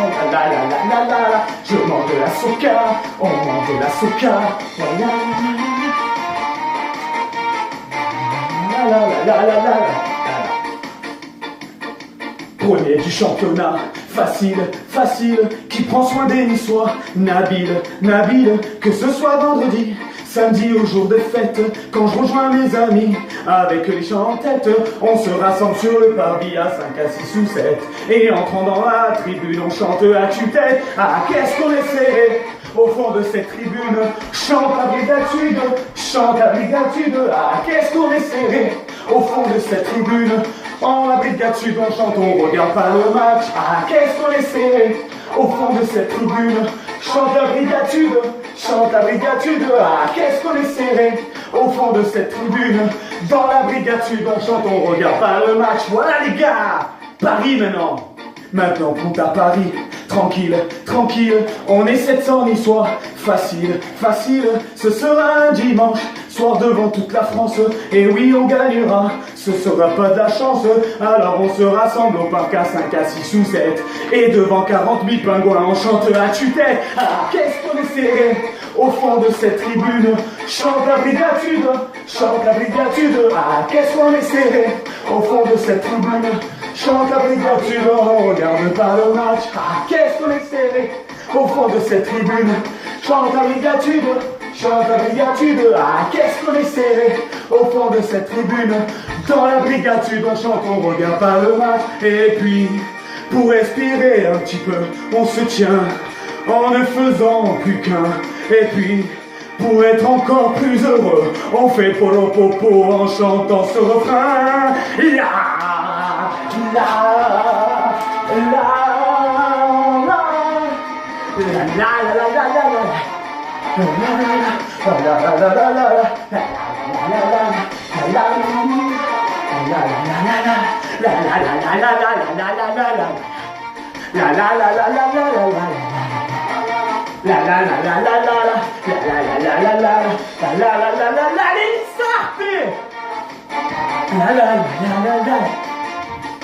chante, la la la la la la. Je mange de la soca, on mange de la soca, la la la la la la la. Premier du championnat, facile, facile, qui prend soin des Niçois, Nabil, Nabil, que ce soit vendredi, samedi au jour des fêtes, quand je rejoins mes amis, avec les chants en tête, on se rassemble sur le parvis à 5, à 6 ou 7, et entrant dans la tribune, on chante à tue-tête, ah qu'est-ce qu'on est serré, au fond de cette tribune, chante la brigatude, ah qu'est-ce qu'on est serré, au fond de cette tribune, en la brigatude, on chante, on regarde pas le match, ah qu'est-ce qu'on est serré, au fond de cette tribune, chante la brigatude, ah qu'est-ce qu'on est serré, au fond de cette tribune, dans la brigatude, on chante, on regarde pas le match, voilà les gars, Paris maintenant compte à Paris, tranquille, tranquille, on est 700 Niçois, facile, facile, ce sera un dimanche, soir devant toute la France, et oui on gagnera, ce sera pas de la chance, alors on se rassemble au parc à 5, à 6 ou 7, et devant 40 000 pingouins on chante à tue-tête, ah qu'est-ce qu'on est serré, au fond de cette tribune, chante la brigatude, ah qu'est-ce qu'on est serré, au fond de cette tribune, chante la brigatude, on regarde pas le match, ah qu'est-ce qu'on est serré, au fond de cette tribune, chante la brigatude, ah qu'est-ce qu'on est serré, au fond de cette tribune, dans la brigatude, on chante, on regarde pas le match, et puis, pour respirer un petit peu, on se tient, en ne faisant plus qu'un, et puis, pour être encore plus heureux, on fait polo-popo en chantant ce refrain, la, la, la,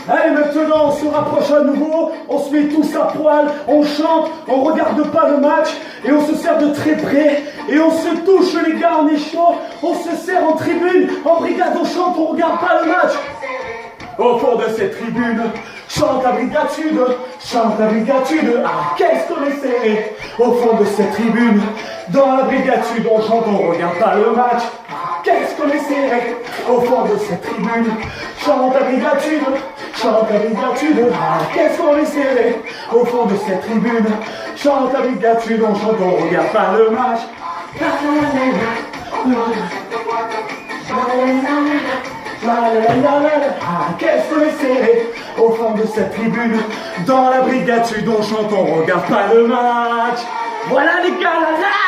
Allez, maintenant on se rapproche à nouveau, on se met tous à poil, on chante, on regarde pas le match et on se serre de très près et on se touche les gars, on est chaud, on se serre en tribune, en brigade on chante, on regarde pas le match. Au fond de cette tribune, chante la brigatude, ah qu'est-ce qu'on est serré, au fond de cette tribune, dans la brigatude on chante, on regarde pas le match, ah qu'est-ce qu'on est serré, au fond de cette tribune, chante la brigatude, ah qu'est-ce qu'on est serré, au fond de cette tribune, chante la brigatude, on chante, on regarde pas le match, ah qu'est-ce qu'on est serré, au fond de cette tribune, dans la brigatude on chante, on regarde pas le match, voilà les gars, la